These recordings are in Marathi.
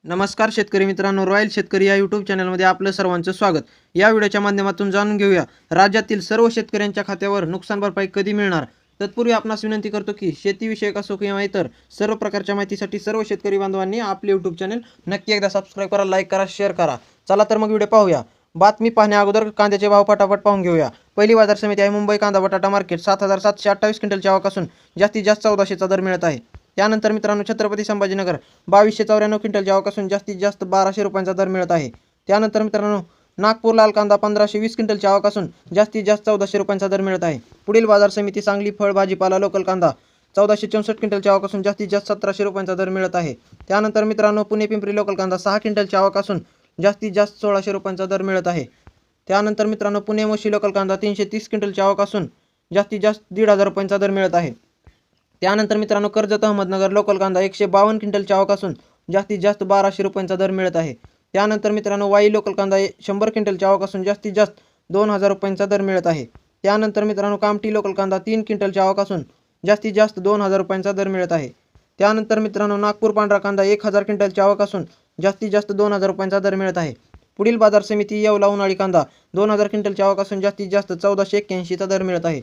नमस्कार शेतकरी मित्रांनो, रॉयल शेतकरी या यूट्यूब चॅनलमध्ये आपलं सर्वांचं स्वागत। या व्हिडिओच्या माध्यमातून जाणून घेऊया राज्यातील सर्व शेतकऱ्यांच्या खात्यावर नुकसान भरपाई कधी मिळणार। तत्पूर्वी आपणास विनंती करतो की शेतीविषयक असो किंवा इतर सर्व प्रकारच्या माहितीसाठी सर्व शेतकरी बांधवांनी आपले यूट्यूब चॅनल नक्की एकदा सबस्क्राइब करा, लाईक करा, शेअर करा। चला तर मग व्हिडिओ पाहूया। बातमी पाहण्या अगोदर कांद्याचे भाव फटाफट पाहून घेऊया। पहिली बाजार समिती आहे मुंबई कांदा बटाटा मार्केट 7728 क्विंटलच्या आवकासून जास्तीत जास्त 1400चा दर मिळत आहे। त्यानंतर मित्रांनो छत्रपती संभाजीनगर 2294 क्विंटलच्या आवकासून जास्तीत जास्त 1200 रुपयांचा दर मिळत आहे। त्यानंतर मित्रांनो नागपूर लाल कांदा 1520 क्विंटलच्या आवकासून जास्तीत जास्त 1400 रुपयांचा दर मिळत आहे। पुढील बाजार समिती सांगली फळ भाजीपाला लोकल कांदा 1464 क्विंटलच्या आवकासून जास्तीत जास्त 1700 रुपयांचा दर मिळत आहे। त्यानंतर मित्रांनो पुणे पिंपरी लोकल कांदा 6 क्विंटलच्या आवकासून जास्तीत जास्त 1600 रुपयांचा दर मिळत आहे। त्यानंतर मित्रांनो पुणे मोशी लोकल कांदा 330 क्विंटलच्या आवकासून जास्तीत जास्त 1500 रुपयांचा दर मिळत आहे। त्यानंतर मित्रांनो कर्जत अहमदनगर लोकल कांदा 152 क्विंटलच्या आवकासून जास्तीत जास्त 1200 रुपयांचा दर मिळत आहे। त्यानंतर मित्रांनो वाई लोकल कांदा 100 क्विंटलच्या आवकासून जास्तीत जास्त 2000 रुपयांचा दर मिळत आहे। त्यानंतर मित्रांनो कामठी लोकल कांदा 3 क्विंटलच्या आवकासून जास्तीत जास्त 2000 रुपयांचा दर मिळत आहे। त्यानंतर मित्रांनो नागपूर पांढरा कांदा 1000 क्विंटलच्या आवकासून जास्तीत जास्त 2000 रुपयांचा दर मिळत आहे। पुढील बाजार समिती येवला उन्हाळी कांदा 2000 क्विंटलच्या आवकासून जास्तीत जास्त 1481चा दर मिळत आहे।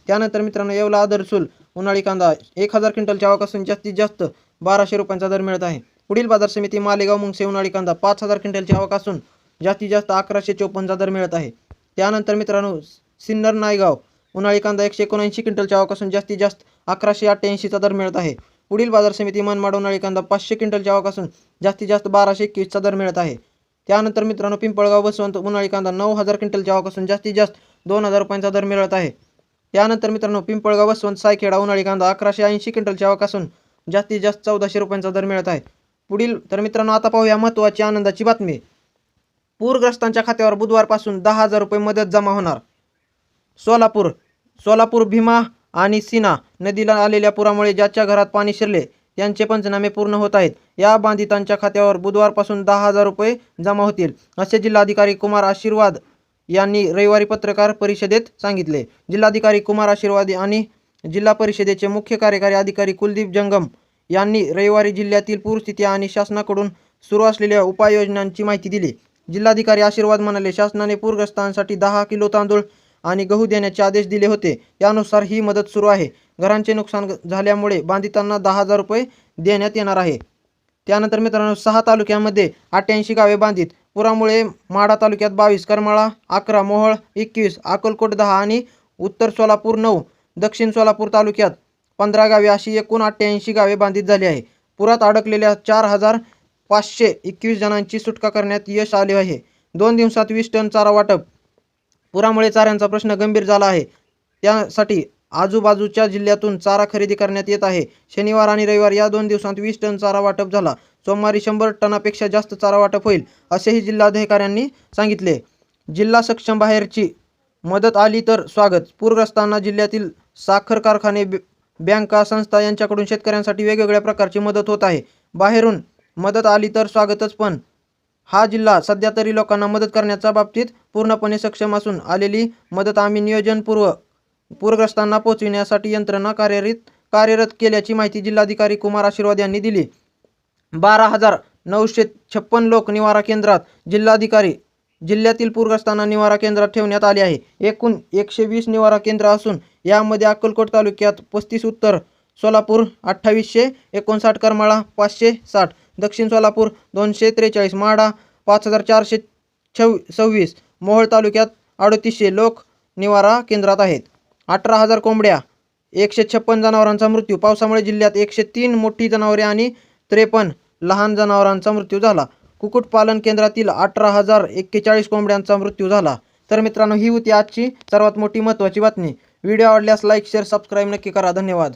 त्यानंतर मित्रांनो येवला आदरसूल उन्हाळी कांदा 1000 क्विंटलच्या आवकासून जास्तीत जास्त 1200 रुपयांचा दर मिळत आहे। पुढील बाजार समिती मालेगाव मुंगसे उन्हाळी कांदा 5000 क्विंटलच्या आवकासून जास्तीत जास्त 1154चा दर मिळत आहे। त्यानंतर मित्रांनो सिन्नर नायगाव उन्हाळी कांदा 179 क्विंटलच्या आवकासून जास्तीत जास्त 1188चा दर मिळत आहे। पुढील बाजार समिती मनमाड उन्हाळी कांदा 500 क्विंटलच्या आवकासून जास्तीत जास्त 1221चा दर मिळत आहे। त्यानंतर मित्रांनो पिंपळगाव बसवंत उन्हाळी कांदा 9000 क्विंटलच्या आवकासून जास्तीत जास्त 2000 रुपयांचा दर मिळत आहे। त्यानंतर मित्रांनो पिंपळगाव बसवंत सायखेडा उन्हाळी कांदा 1180 क्विंटलच्या आवकासून जास्तीत जास्त 1400 रुपयांचा दर मिळत आहे। पुढील तर मित्रांनो आता पाहूया महत्त्वाची आनंदाची बातमी। पूरग्रस्तांच्या खात्यावर बुधवारपासून 10,000 रुपये मदत जमा होणार। सोलापूर भीमा आणि सीना नदीला आलेल्या पुरामुळे ज्याच्या घरात पाणी शिरले त्यांचे पंचनामे पूर्ण होत आहेत। या बाधितांच्या खात्यावर बुधवारपासून 10,000 रुपये जमा होतील असे जिल्हाधिकारी कुमार आशीर्वाद यांनी रविवारी पत्रकार परिषदेत सांगितले। जिल्हाधिकारी कुमार आशीर्वाद आणि जिल्हा परिषदेचे मुख्य कार्यकारी अधिकारी कुलदीप जंगम यांनी रविवारी जिल्ह्यातील पूरस्थिती आणि शासनाकडून सुरू असलेल्या उपाययोजनांची माहिती दिली। जिल्हाधिकारी आशीर्वाद म्हणाले, शासनाने पूरग्रस्तांसाठी 10 किलो तांदूळ आणि गहू देण्याचे आदेश दिले होते, त्यानुसार ही मदत सुरू आहे। घरांचे नुकसान झाल्यामुळे बाधितांना 10,000 रुपये देण्यात येणार आहे। त्यानंतर मित्रांनो 6 तालुक्यांमध्ये 88 गावे बाधित। पुरामुळे माढा तालुक्यात 22, करमाळा 11, मोहोळ 21, अक्कलकोट 10 आणि उत्तर सोलापूर 9, दक्षिण सोलापूर तालुक्यात 15 गावे अशी एकूण 88 गावे बाधित झाली आहे। पुरात अडकलेल्या 4521 जणांची सुटका करण्यात यश आले आहे। 2 दिवसात 20 टन चारा वाटप। पुरामुळे चाऱ्यांचा प्रश्न गंभीर झाला आहे, त्यासाठी आजूबाजूच्या जिल्ह्यातून चारा खरेदी करण्यात येत आहे। शनिवार आणि रविवार या 2 दिवसांत 20 टन चारा वाटप झाला। सोमवारी 100 टनापेक्षा जास्त चारा वाटप होईल असेही जिल्हाधिकाऱ्यांनी सांगितले। जिल्हा सक्षम बाहेरची मदत आली तर स्वागत। पूरग्रस्तांना जिल्ह्यातील साखर कारखाने, बँका, संस्था यांच्याकडून शेतकऱ्यांसाठी वेगवेगळ्या प्रकारची मदत होत आहे। बाहेरून मदत आली तर स्वागतच, पण हा जिल्हा सध्या तरी लोकांना मदत करण्याच्या बाबतीत पूर्णपणे सक्षम असून आलेली मदत आम्ही नियोजनपूर्वक पूरग्रस्तांना पोहोचविण्यासाठी यंत्रणा कार्यरत केल्याची माहिती जिल्हाधिकारी कुमार आशीर्वाद यांनी दिली। 12,956 लोक निवारा केंद्रात जिल्ह्यातील पूरग्रस्तांना निवारा केंद्रात ठेवण्यात आले आहे। एकूण 120 निवारा केंद्र असून यामध्ये अक्कलकोट तालुक्यात 35, उत्तर सोलापूर 2859, करमाळा 560, दक्षिण सोलापूर 243, माढा 5426, मोहोळ तालुक्यात 3800 लोक निवारा केंद्रात आहेत। 18,000 कोंबड्या, 156 जनावरांचा मृत्यू। पावसामुळे जिल्ह्यात 103 मोठी जनावरे आणि 53 लहान जनावरांचा मृत्यू झाला। कुक्कुटपालन केंद्रातील 18,041 कोंबड्यांचा मृत्यू झाला। तर मित्रांनो ही होती आजची सर्वात मोठी महत्त्वाची बातमी। व्हिडिओ आवडल्यास लाईक, शेअर, सबस्क्राईब नक्की करा। धन्यवाद।